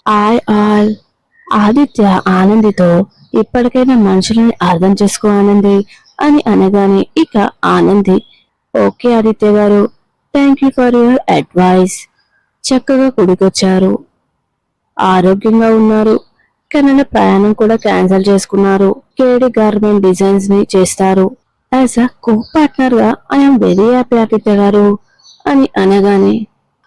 Hi all. Aditya ఆనందితో ఇప్పటికైనా మనుషులని అర్థం చేసుకో ఆనంది అని అనగానే ఇక ఆనంది ఓకే ఆదిత్య గారు, thank you for your advice. చక్కగా గుడికొచ్చారు, ఆరోగ్యంగా ఉన్నారు. కెనడా ప్రయాణం కూడా క్యాన్సిల్ చేసుకున్నారు. కేడి గార్మెంట్ డిజైన్స్ ని చేస్తారు. యాజ్ అ కో పార్ట్నర్ గా ఐఎమ్ వెరీ హ్యాపీ ఆదిత్య గారు అని అనగానే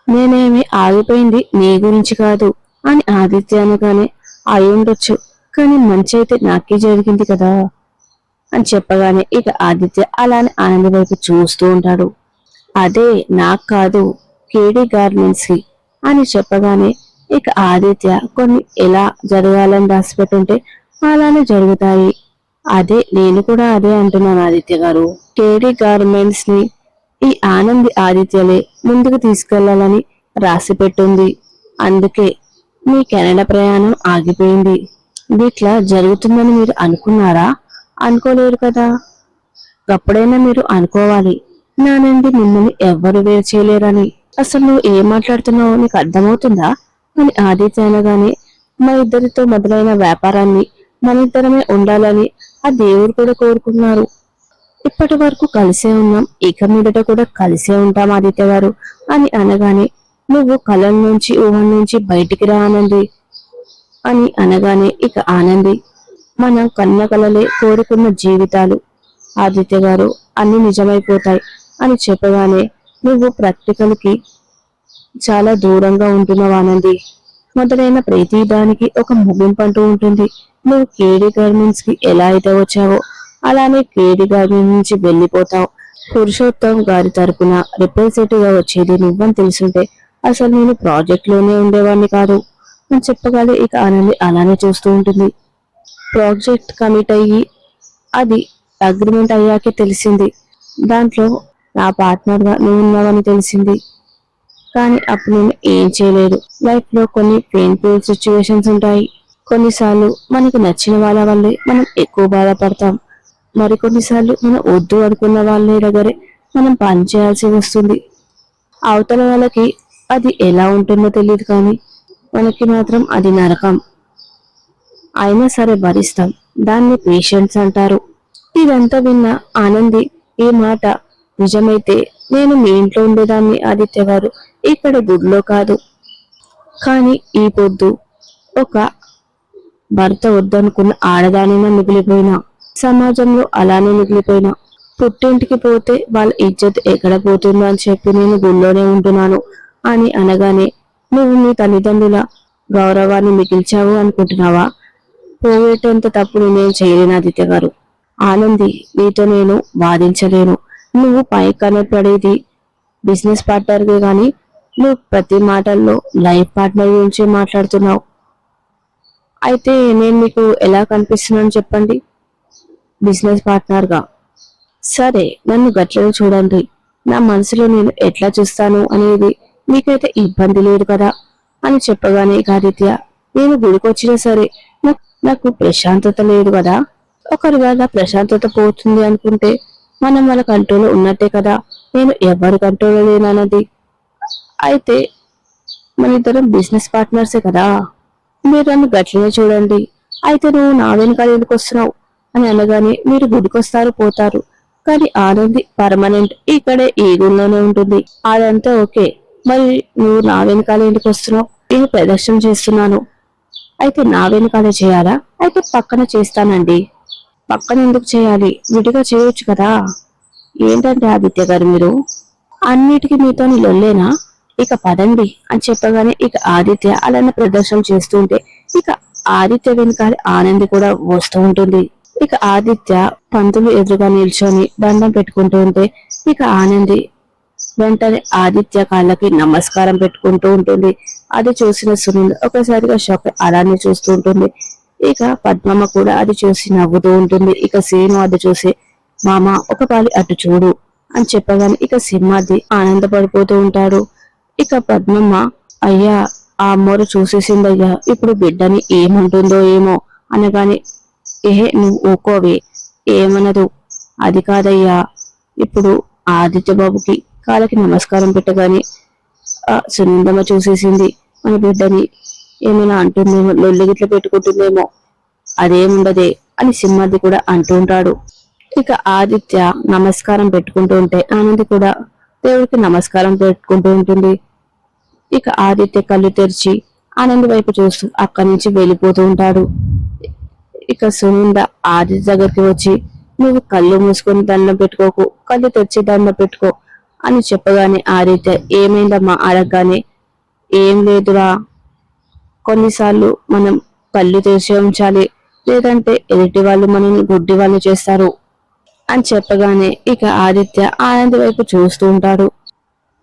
నేనేమి ఆగిపోయింది నీ గురించి కాదు అని ఆదిత్య అనగానే అయి ఉండొచ్చు, కానీ మంచి అయితే నాకే జరిగింది కదా అని చెప్పగానే ఇక ఆదిత్య అలానే ఆనంద్ వైపు చూస్తూ ఉంటాడు. అదే నాకు కాదు, కేడీ గార్మెంట్స్ కి అని చెప్పగానే ఇక ఆదిత్య కొన్ని ఎలా జరగాలని రాసిపెట్టుంటే అలానే జరుగుతాయి. అదే నేను కూడా అదే అంటున్నాను ఆదిత్య గారు. కేడీ గార్మెంట్స్ ని ఈ ఆనంది ఆదిత్యలే ముందుకు తీసుకెళ్లాలని రాసి పెట్టుంది. అందుకే మీ కెనడా ప్రయాణం ఆగిపోయింది. ఇట్లా జరుగుతుందని మీరు అనుకున్నారా? అనుకోలేరు కదా. అప్పుడైనా మీరు అనుకోవాలి, నా నుండి మిమ్మల్ని ఎవ్వరు వేరు చేయలేరని. అసలు నువ్వు ఏం మాట్లాడుతున్నావో నీకు అర్థమవుతుందా అని ఆదిత్య అనగానే మా ఇద్దరితో మొదలైన వ్యాపారాన్ని మన ఇద్దరమే ఉండాలని ఆ దేవుడు కూడా కోరుకున్నారు. ఇప్పటి వరకు కలిసే ఉన్నాం, ఇక మీదట కూడా కలిసే ఉంటాం ఆదిత్య గారు అని అనగానే నువ్వు కళల నుంచి ఊహల నుంచి బయటికి రా ఆనంది అని అనగానే ఇక ఆనంది మనం కన్న కలలే కోరుకున్న జీవితాలు ఆదిత్య గారు అన్ని నిజమైపోతాయి అని చెప్పగానే నువ్వు ప్రాక్టికల్ కి చాలా దూరంగా ఉంటున్నావు ఆనంది. మొదలైన ప్రతి దానికి ఒక ముగింపు అంటూ ఉంటుంది. నువ్వు కేడీ గార్మెంట్స్ కి ఎలా అయితే వచ్చావో అలానే కేడీ గార్మెంట్ నుంచి వెళ్ళిపోతావు. పురుషోత్తం గారి తరపున రిప్రజెంటేటివ్ గా వచ్చేది నువ్వని తెలుసుంటే అసలు నేను ప్రాజెక్ట్ లోనే ఉండేవాడిని కాదు అని చెప్పగానే ఇక ఆనంది అలానే చూస్తూ ఉంటుంది. ప్రాజెక్ట్ కమిట్ అయ్యి అది అగ్రిమెంట్ అయ్యాకే తెలిసింది, దాంట్లో నా పార్ట్నర్ గా నువ్వు ఉన్నావని తెలిసింది. కానీ అప్పుడు నేను ఏం చేయలేదు. లైఫ్ లో కొన్ని పెయిన్ఫుల్ సిచ్యువేషన్స్ ఉంటాయి. కొన్నిసార్లు మనకు నచ్చిన వాళ్ళ వల్లే మనం ఎక్కువ బాధపడతాం. మరికొన్నిసార్లు మనం వద్దు అనుకున్న వాళ్ళ దగ్గరే మనం పని చేయాల్సి వస్తుంది. అవతల వాళ్ళకి అది ఎలా ఉంటుందో తెలియదు, కానీ మనకి మాత్రం అది నరకం. అయినా సరే భరిస్తాం, దాన్ని పేషెన్స్ అంటారు. ఇదంతా విన్న ఆనంది ఈ మాట నిజమైతే నేను మీ ఇంట్లో ఉండేదాన్ని ఆదిత్య గారు, ఇక్కడ గుడిలో కాదు. కానీ ఈ పొద్దు ఒక భర్త వద్దనుకున్న ఆడదానిగా మిగిలిపోయినా, సమాజంలో అలానే మిగిలిపోయినా, పుట్టింటికి పోతే వాళ్ళ ఇజ్జత్ ఎక్కడ పోతుందో అని చెప్పి నేను గుళ్ళోనే ఉంటున్నాను అని అనగానే నువ్వు మీ తల్లిదండ్రుల గౌరవాన్ని మిగిల్చావు అనుకుంటున్నావా? పోయేటంత తప్పు నేనేం చేయలేను ఆదిత్య గారు. ఆనంది నీతో నేను వాదించలేను. నువ్వు పై కనపడేది బిజినెస్ పార్ట్నర్గా, కానీ నువ్వు ప్రతి మాటల్లో లైఫ్ పార్ట్నర్ గురించి మాట్లాడుతున్నావు. అయితే నేను మీకు ఎలా కనిపిస్తున్నాను చెప్పండి? బిజినెస్ పార్ట్నర్ గా. సరే నన్ను గట్లనే చూడండి, నా మనసులో నేను ఎట్లా చూస్తాను అనేది మీకైతే ఇబ్బంది లేదు కదా అని చెప్పగానే ఆదిత్య నేను గుడికొచ్చినా సరే నాకు ప్రశాంతత లేదు కదా. ఒకరి వల్ల ప్రశాంతత పోతుంది అనుకుంటే మనం వాళ్ళ కంట్రోల్లో ఉన్నట్టే కదా. నేను ఎవరి కంట్రోల్లో లేనన్నది. అయితే మన ఇద్దరం బిజినెస్ పార్ట్నర్సే కదా. మీరు నన్ను గట్లనే చూడండి. అయితే నువ్వు నా వెనకాల ఎందుకు వస్తున్నావు అని అనగానే మీరు గుడికొస్తారు పోతారు, కానీ ఆనంది పర్మనెంట్ ఇక్కడే ఈ గుళ్ళోనే ఉంటుంది. అదంతా ఓకే, మరి నువ్వు నా వెనకాల ఎందుకు వస్తున్నావు? నేను ప్రదర్శన చేస్తున్నాను, అయితే నా వెనకాలే చేయాలా? అయితే పక్కన చేస్తానండి. పక్కన ఎందుకు చేయాలి, విడిగా చేయొచ్చు కదా. ఏంటంటే ఆదిత్య గారు మీరు అన్నిటికీ మీతో లొల్లేనా? ఇక పదండి అని చెప్పగానే ఇక ఆదిత్య అలానే ప్రదర్శన చేస్తుంటే ఇక ఆదిత్య వెనకాల ఆనంది కూడా వస్తూ ఉంటుంది. ఇక ఆదిత్య పంతులు ఎదురుగా నిల్చొని దండం పెట్టుకుంటూ ఉంటే ఇక ఆనంది వెంటనే ఆదిత్య కాళ్ళకి నమస్కారం పెట్టుకుంటూ ఉంటుంది. అది చూసిన సునీల్ ఒకసారిగా షాక్ అలానే చూస్తూ ఉంటుంది. ఇక పద్మమ్మ కూడా అది చూసి నవ్వుతూ ఉంటుంది. ఇక సీను అది చూసి మామ ఒక పాలి అటు చూడు అని చెప్పగానే ఇక సింహాద్రి ఆనందపడిపోతూ ఉంటాడు. ఇక పద్మమ్మ అయ్యా ఆ అమ్మోరు చూసేసిందయ్యా, ఇప్పుడు బిడ్డని ఏమంటుందో ఏమో అనగానే ఏహే నువ్వు ఊకోవే, ఏమనదు. అది కాదయ్యా, ఇప్పుడు ఆదిత్య బాబుకి కాళ్ళకి నమస్కారం పెట్టగానే సునందమ్మ చూసేసింది మన బిడ్డని, ఏమైనా అంటుందేమో, లొల్లి గిట్ల పెట్టుకుంటుందేమో, అదేముండదే అని సింహాద్రి కూడా అంటూ ఉంటాడు. ఇక ఆదిత్య నమస్కారం పెట్టుకుంటూ ఉంటే ఆనంది కూడా దేవుడికి నమస్కారం పెట్టుకుంటూ ఉంటుంది. ఇక ఆదిత్య కళ్ళు తెరిచి ఆనంది వైపు చూస్తూ అక్కడి నుంచి వెళ్ళిపోతూ ఉంటాడు. ఇక సునంద ఆదిత్య దగ్గరికి వచ్చి, నువ్వు కళ్ళు మూసుకొని దండం పెట్టుకోకు, కళ్ళు తెరిచి దండం పెట్టుకో అని చెప్పగానే ఆదిత్య ఏమైందమ్మా అడగగానే, ఏం లేదురా, కొన్నిసార్లు మనం కళ్ళు తెరిచి ఉంచాలి, లేదంటే ఎదుటి వాళ్ళు మనల్ని గుడ్డి వాళ్ళు చేస్తారు అని చెప్పగానే ఇక ఆదిత్య ఆనంద్ వైపు చూస్తూ ఉంటాడు.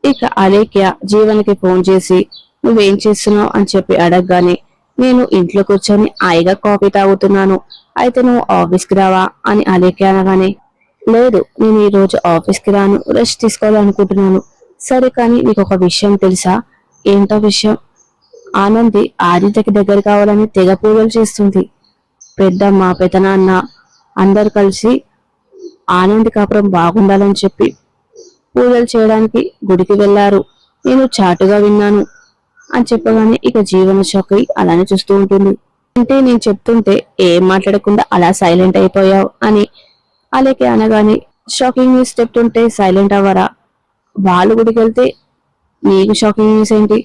ఇక అలేఖ్య జీవన్కి ఫోన్ చేసి నువ్వేం చేస్తున్నావు అని చెప్పి అడగగానే, నేను ఇంట్లో కూర్చొని హాయిగా కాఫీ తాగుతున్నాను, అయితే నువ్వు ఆఫీస్కి రావా అని అలేఖ్య అనగానే, లేదు నేను ఈ రోజు ఆఫీస్కి రాను, రెస్ట్ తీసుకోవాలనుకుంటున్నాను. సరే కానీ నీకు ఒక విషయం తెలుసా? ఏంటో విషయం? ఆనంది ఆదిత్యకి దగ్గర కావాలని తెగ పూజలు చేస్తుంది. పెద్దమ్మ పెదనాన్న అందరు కలిసి ఆనంది కాపురం బాగుండాలని చెప్పి పూజలు చేయడానికి గుడికి వెళ్లారు, నేను చాటుగా విన్నాను అని చెప్పగానే ఇక జీవన షాక్ అయి అలానే చూస్తూ ఉంటుంది. అంటే నేను చెప్తుంటే ఏం మాట్లాడకుండా అలా సైలెంట్ అయిపోయావు అని అలాగే అనగానే, షాకింగ్ న్యూస్ చెప్తుంటే సైలెంట్ అవ్వరా? వాళ్ళు గుడికి వెళ్తే నీకు షాకింగ్ న్యూస్ ఏంటి?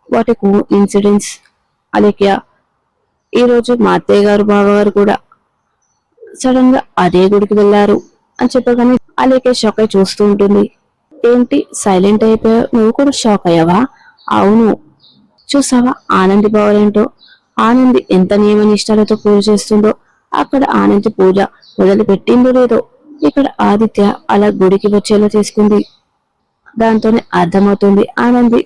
What co incidents Alekhya. ఈరోజు మా అత్తయ్య గారు బావగారు కూడా సడన్ గా అదే గుడికి వెళ్లారు అని చెప్పగానే అలాగే షాక్ అయి చూస్తూ ఉంటుంది. ఏంటి సైలెంట్ అయిపోయావు? నువ్వు కూడా షాక్ అయ్యావా? అవును, చూసావా ఆనంది బావలేంటో, ఆనంది ఎంత నియమ నిష్ఠలతో పూజ చేస్తుందో, అక్కడ ఆనంది పూజ మొదలు పెట్టిందో లేదో ఇక్కడ ఆదిత్య అలా గుడికి వచ్చేలా తీసుకుంది. దాంతోనే అర్థమవుతుంది ఆనంది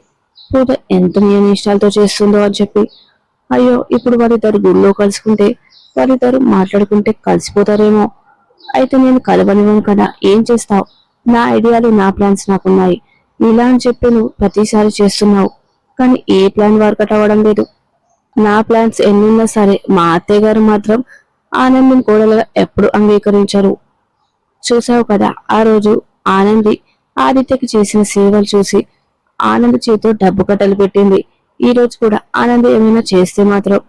పూజ ఎంత నియమ నిష్ఠలతో చేస్తుందో అని చెప్పి. అయ్యో, ఇప్పుడు వాళ్ళిద్దరు గుళ్ళో కలుసుకుంటే, వాళ్ళిద్దరు మాట్లాడుకుంటే కలిసిపోతారేమో. అయితే నేను కలవనివ్వను కదా, ఏం చేస్తావు? నా ఐడియాలు నా ప్లాన్స్ నాకున్నాయి, ఇలా అని చెప్పి నువ్వు ప్రతిసారి చేస్తున్నావు, కానీ ఏ ప్లాన్ వర్కౌట్ అవ్వడం లేదు. నా ప్లాన్స్ ఎన్నున్నా సరే మా అత్తయ్య గారు మాత్రం ఆనందం కోడలుగా ఎప్పుడు అంగీకరించరు. చూసావు కదా ఆ రోజు ఆనంది ఆదిత్యకి చేసిన సేవలు చూసి ఆనంద్ చేతితో డబ్బు కట్టలు పెట్టింది. ఈ రోజు కూడా ఆనంద్ ఏమైనా చేస్తే మాత్రం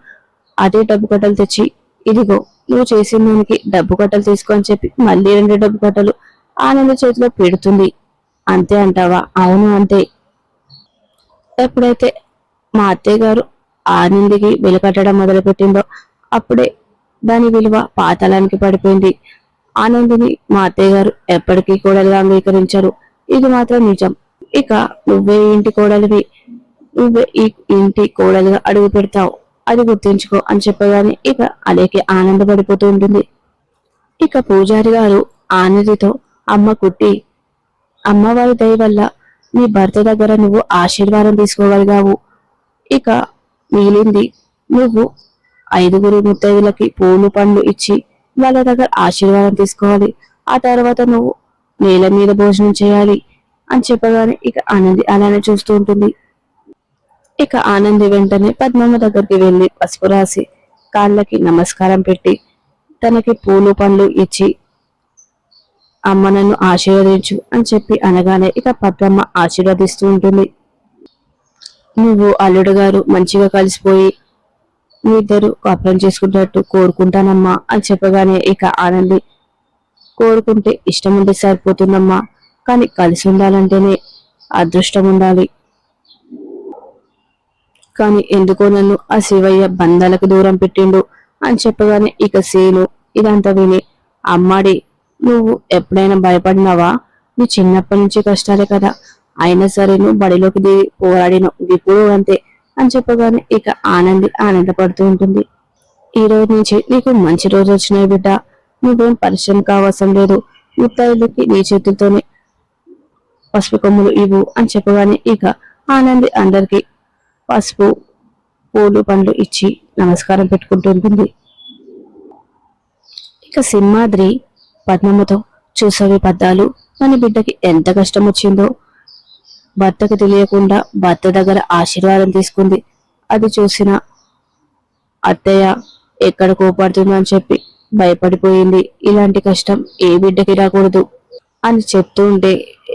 అదే డబ్బు కట్టలు తెచ్చి, ఇదిగో నువ్వు చేసిన దానికి డబ్బు కట్టలు తీసుకో అని చెప్పి మళ్ళీ 2 డబ్బు కట్టలు ఆనంద్ చేతిలో పెడుతుంది. అంతే అంటావా? అవును అంతే. ఎప్పుడైతే మా అత్తయ్య గారు ఆనందికి వెలకట్టడం మొదలుపెట్టిందో అప్పుడే దాని విలువ పాతాళానికి పడిపోయింది. ఆనందిని మా అత్తయ్య గారు ఎప్పటికీ కోడలుగా అంగీకరించారు, ఇది మాత్రం నిజం. ఇక నువ్వే ఇంటి కోడలివి, నువ్వే ఈ ఇంటి కోడలుగా అడుగు పెడతావు, అది గుర్తుంచుకో అని చెప్పగానే ఇక అలాగే ఆనందపడిపోతూ ఉంటుంది. ఇక పూజారి గారు ఆనందితో, అమ్మ కుట్టి, అమ్మవారి దయ వల్ల నీ భర్త దగ్గర నువ్వు ఆశీర్వాదం తీసుకోగలిగావు. ఇక మిగిలింది నువ్వు 5 ముత్తైదులకి పూలు పండ్లు ఇచ్చి వాళ్ళ దగ్గర ఆశీర్వాదం తీసుకోవాలి. ఆ తర్వాత నువ్వు నేల మీద భోజనం చేయాలి అని చెప్పగానే ఇక ఆనంది అలానే చూస్తూ ఉంటుంది. ఇక ఆనంది వెంటనే పద్మమ్మ దగ్గరికి వెళ్లి పసుపు రాసి కాళ్ళకి నమస్కారం పెట్టి తనకి పూలు పండ్లు ఇచ్చి, అమ్మ నన్ను ఆశీర్వదించు అని చెప్పి అనగానే ఇక పద్మమ్మ ఆశీర్వదిస్తూ ఉంటుంది. నువ్వు అల్లుడు గారు మంచిగా కలిసిపోయి మీ ఇద్దరు కాపురం చేసుకున్నట్టు కోరుకుంటానమ్మా అని చెప్పగానే ఇక ఆనంది, కోరుకుంటే ఇష్టం ఉంటే సరిపోతుందమ్మా, కానీ కలిసి ఉండాలంటేనే అదృష్టం ఉండాలి, కానీ ఎందుకో నన్ను ఆ శివయ్య బంధాలకు దూరం పెట్టిండు అని చెప్పగానే ఇక సీను ఇదంతా విని, అమ్మాడి నువ్వు ఎప్పుడైనా భయపడినావా? నీ చిన్నప్పటి నుంచి కష్టాలే కదా, అయినా సరే నువ్వు బడిలోకి దిగి పోరాడినావు, ఇప్పుడు అంతే అని చెప్పగానే ఇక ఆనంది ఆనందపడుతూ ఉంటుంది. ఈ రోజు నుంచి నీకు మంచి రోజు వచ్చినాయి బిడ్డ, నువ్వేం పరిచయం కావసం లేదు, ముత్తైదులకి నీ చేతులతోనే పసుపు కొమ్ములు ఇవ్వు అని చెప్పగానే ఇక ఆనంది అందరికి పసుపు పూలు పండ్లు ఇచ్చి నమస్కారం పెట్టుకుంటూ ఉంటుంది. ఇక సింహాద్రి పద్మమ్మతో, చూసవి పద్దాలు, మన బిడ్డకి ఎంత కష్టం వచ్చిందో, భర్తకు తెలియకుండా భర్త దగ్గర ఆశీర్వాదం తీసుకుంది, అది చూసిన అత్తయ్య ఎక్కడ కోపడుతుందో అని చెప్పి భయపడిపోయింది, ఇలాంటి కష్టం ఏ బిడ్డకి రాకూడదు అని చెప్తూ ఉంటే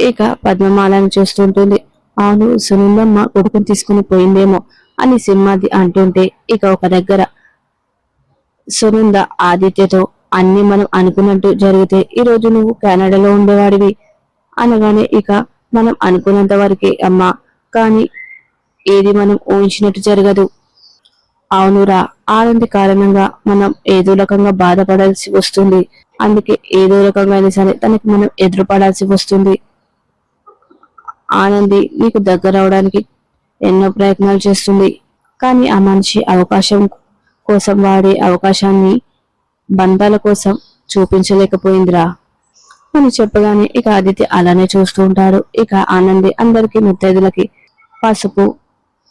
ఇక పద్మమాలని చూస్తుంటుంది. అవును, సునందమ్మ కొడుకుని తీసుకుని పోయిందేమో, అని సింహాది అంటుంటే ఇక ఒక దగ్గర సునంద ఆదిత్యతో అన్ని మనం అనుకున్నట్టు జరిగితే ఈ రోజు నువ్వు కెనడాలో ఉండేవాడివి అనగానే ఇక మనం అనుకున్నంత వరకే అమ్మా, కానీ ఏది మనం ఊహించినట్టు జరగదు. అవునురా, ఆనంది కారణంగా మనం ఏదో రకంగా బాధపడాల్సి వస్తుంది. అందుకే ఏదో రకంగా అయినా సరే తనకి మనం ఎదురుపడాల్సి వస్తుంది. ఆనంది నీకు దగ్గర అవడానికి ఎన్నో ప్రయత్నాలు చేస్తుంది. కానీ ఆ మనిషి అవకాశం కోసం వాడే అవకాశాన్ని బంధాల కోసం చూపించలేకపోయిందిరా అని చెప్పగానే ఇక ఆదిత్య అలానే చూస్తూ ఉంటాడు. ఇక ఆనంది అందరికి ముత్తైదులకి పసుపు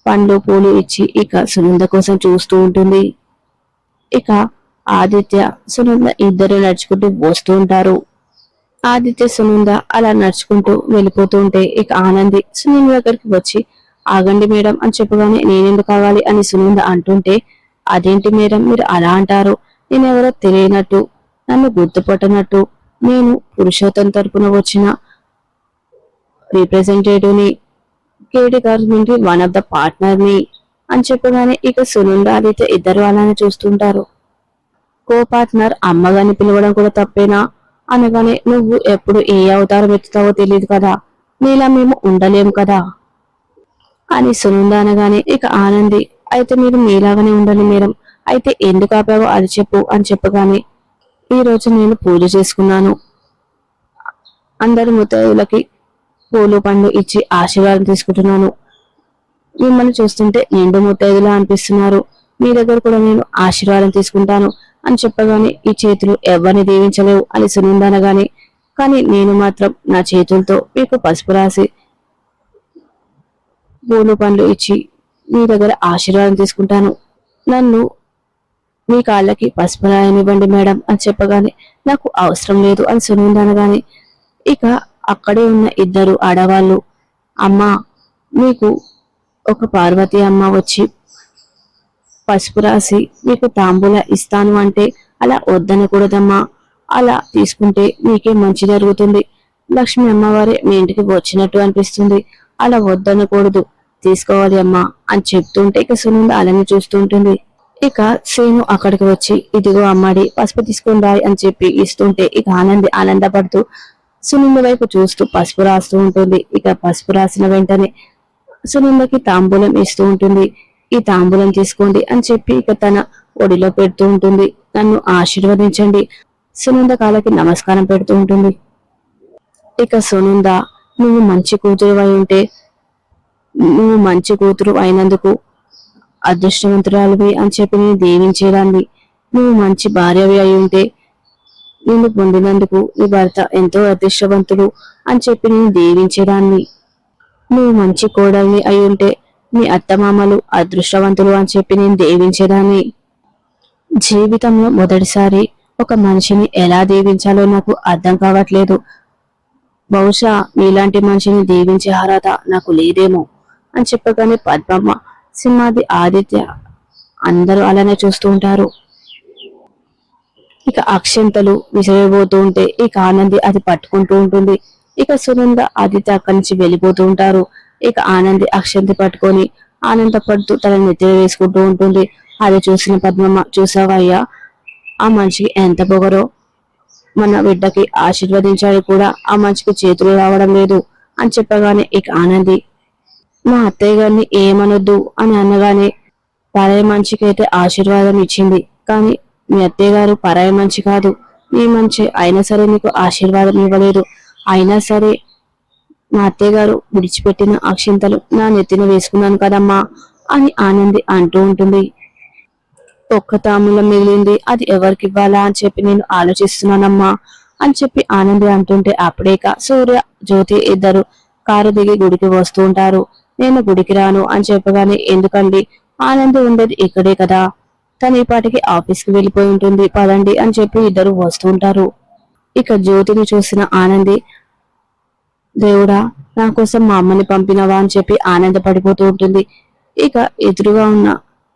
పండ్లు పూలు ఇచ్చి ఇక సునంద కోసం చూస్తూ ఉంటుంది. ఇక ఆదిత్య సునంద ఇద్దరు నడుచుకుంటూ వస్తూ ఉంటారు. ఆదిత్య సునంద అలా నడుచుకుంటూ వెళ్ళిపోతూ ఉంటే ఇక ఆనంది సునంద దగ్గరికి వచ్చి ఆగండి మేడం అని చెప్పగానే నేనెందుకు కావాలి అని సునంద అంటుంటే అదేంటి మేడం మీరు అలా అంటారు, నేనెవరో తెలియనట్టు నన్ను గుర్తుపట్టనట్టు, నేను పురుషోత్తం తరపున వచ్చిన రిప్రజెంటేటివ్ ని, కేడి గారి నుండి వన్ ఆఫ్ ద పార్ట్నర్ ని అని చెప్పగానే ఇక సునంద ఆదిత్య ఇద్దరు అలానే చూస్తుంటారు. కో పార్ట్నర్ అమ్మగారిని పిలవడం కూడా తప్పేనా అనగానే నువ్వు ఎప్పుడు ఏ అవతారం ఎత్తుతావో తెలియదు కదా, నీలా మేము ఉండలేము కదా అని సునంద అనగానే ఇక ఆనంది అయితే మీరు మీలాగానే ఉండాలి మేడం, అయితే ఎందుకు ఆపావో అది చెప్పు అని చెప్పగానే ఈ రోజు నేను పూజ చేసుకున్నాను, అందరి ముత్తైదులకి పూలు పండ్లు ఇచ్చి ఆశీర్వాదం తీసుకుంటున్నాను, మిమ్మల్ని చూస్తుంటే నిండు ముత్తైదులా అనిపిస్తున్నారు, మీ దగ్గర కూడా నేను ఆశీర్వాదం తీసుకుంటాను అని చెప్పగానే ఈ చేతులు ఎవరిని దీవించలేవు అని సునంద అనగానే కానీ నేను మాత్రం నా చేతులతో మీకు పసుపు రాసి పూలు పండ్లు ఇచ్చి మీ దగ్గర ఆశీర్వాదం తీసుకుంటాను, నన్ను మీ కాళ్ళకి పసుపు రాయనివ్వండి మేడం అని చెప్పగానే నాకు అవసరం లేదు అని సునంద అనగానే ఇక అక్కడే ఉన్న ఇద్దరు ఆడవాళ్ళు అమ్మా, మీకు ఒక పార్వతి అమ్మ వచ్చి పసుపు రాసి మీకు తాంబూల ఇస్తాను అంటే అలా వద్దనకూడదమ్మా, అలా తీసుకుంటే మీకే మంచి జరుగుతుంది, లక్ష్మి అమ్మవారే మీ ఇంటికి వచ్చినట్టు అనిపిస్తుంది, అలా వద్దనకూడదు తీసుకోవాలి అమ్మా అని చెప్తుంటే ఇక సునంద అలానే చూస్తుంటుంది. ఇక శ్రీను అక్కడికి వచ్చి ఇదిగో అమ్మాడి పసుపు తీసుకొని రాయి అని చెప్పి ఇస్తుంటే ఇక ఆనంది ఆనందపడుతూ సునంద వైపు చూస్తూ పసుపు రాస్తూ ఉంటుంది. ఇక పసుపు రాసిన వెంటనే సునందకి తాంబూలం ఇస్తూ ఉంటుంది. ఈ తాంబూలం తీసుకోండి అని చెప్పి ఇక తన ఒడిలో పెడుతూ ఉంటుంది. నన్ను ఆశీర్వదించండి, సునంద కాళ్ళకి నమస్కారం పెడుతూ ఉంటుంది. ఇక సునంద నువ్వు మంచి కూతురు అయి ఉంటే, నువ్వు మంచి కూతురు అయినందుకు అదృష్టవంతురాలివి అని చెప్పి నేను దీవించేదాన్ని, నువ్వు మంచి భార్యవి అయి ఉంటే నిన్ను పొందినందుకు నీ భర్త ఎంతో అదృష్టవంతుడు అని చెప్పి నేను దీవించేదాన్ని, నువ్వు మంచి కోడల్ని అయి ఉంటే నీ అత్తమామలు అదృష్టవంతులు అని చెప్పి నేను దీవించేదాన్ని. జీవితంలో మొదటిసారి ఒక మనిషిని ఎలా దీవించాలో నాకు అర్థం కావట్లేదు, బహుశా నీలాంటి మనిషిని దీవించే అర్హత నాకు లేదేమో అని చెప్పగానే పద్మమ్మ, సింహాది, ఆదిత్య అందరూ అలానే చూస్తూ ఉంటారు. ఇక అక్షంతలు విసిరిపోతూ ఉంటే ఇక ఆనంది అది పట్టుకుంటూ ఉంటుంది. ఇక సునంద ఆదిత్య అక్కడి నుంచి వెళ్ళిపోతూ ఉంటారు. ఇక ఆనంది అక్షంతి పట్టుకొని ఆనందపడుతూ తన నెత్తిన వేసుకుంటూ ఉంటుంది. అది చూసిన పద్మమ్మ, చూసావయ్యా ఆ మనిషికి ఎంత పొగరో, మన బిడ్డకి ఆశీర్వదించాడు కూడా ఆ మనిషికి చేతులు రావడం లేదు అని చెప్పగానే ఇక ఆనంది మా అత్తయ్య గారిని ఏమనొద్దు అని అనగానే పరాయి మనిషికి అయితే ఆశీర్వాదం ఇచ్చింది, కానీ మీ అత్తయ్య గారు పరాయి మనిషి కాదు, నీ మంచి అయినా సరే నీకు ఆశీర్వాదం ఇవ్వలేదు, అయినా సరే మా అత్తయ్య గారు విడిచిపెట్టిన అక్షింతలు నా నెత్తిన వేసుకున్నాను కదమ్మా అని ఆనంది అంటూ ఉంటుంది. ఒక్క తాములం మిగిలింది, అది ఎవరికి ఇవ్వాలా అని చెప్పి నేను ఆలోచిస్తున్నానమ్మా అని చెప్పి ఆనంది అంటుంటే అప్పుడేక సూర్య జ్యోతి ఇద్దరు కారు దిగి గుడికి వస్తూ ఉంటారు. నేను గుడికి రాను అని చెప్పగానే ఎందుకండి, ఆనంది ఉండేది ఇక్కడే కదా, తను ఈ పాటికి ఆఫీస్కి వెళ్ళిపోయి ఉంటుంది, పదండి అని చెప్పి ఇద్దరు వస్తూ ఉంటారు. ఇక జ్యోతిని చూసిన ఆనంది దేవుడా నా కోసం మా అమ్మని పంపినవా అని చెప్పి ఆనందపడిపోతూ ఉంటుంది. ఇక ఎదురుగా ఉన్న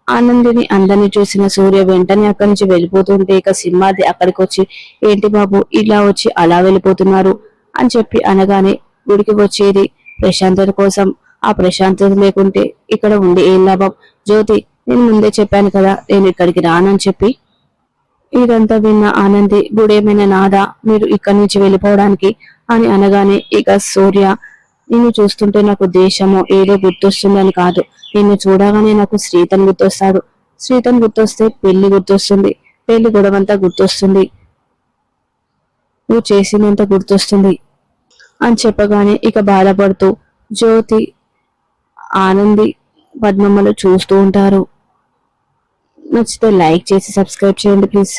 ఆనందిని అందరిని చూసిన సూర్య వెంటనే అక్కడి నుంచి వెళ్ళిపోతుంటే ఇక సింహాది అక్కడికి వచ్చి ఏంటి బాబు ఇలా వచ్చి అలా వెళ్ళిపోతున్నారు అని చెప్పి అనగానే గుడికి వచ్చేది ప్రశాంతత కోసం, ఆ ప్రశాంతత లేకుంటే ఇక్కడ ఉండి ఏం లాభం, జ్యోతి, నేను ముందే చెప్పాను కదా నేను ఇక్కడికి రానని చెప్పి. ఇదంతా విన్న ఆనంది, గుడేమైనా నాదా మీరు ఇక్కడి నుంచి వెళ్ళిపోవడానికి అని అనగానే ఇక సూర్య, నిన్ను చూస్తుంటే నాకు దేశము ఏదో గుర్తొస్తుందని కాదు, నిన్ను చూడగానే నాకు శ్రీతన్ గుర్తొస్తాడు, శ్రీతన్ గుర్తొస్తే పెళ్లి గుర్తొస్తుంది, పెళ్లి గొడవంతా గుర్తొస్తుంది, నువ్వు చేసినంత గుర్తొస్తుంది అని చెప్పగానే ఇక బాధపడుతూ జ్యోతి, ఆనంది, పద్మమ్మలు చూస్తూ ఉంటారు. నచ్చితే లైక్ చేసి సబ్స్క్రైబ్ చేయండి ప్లీజ్.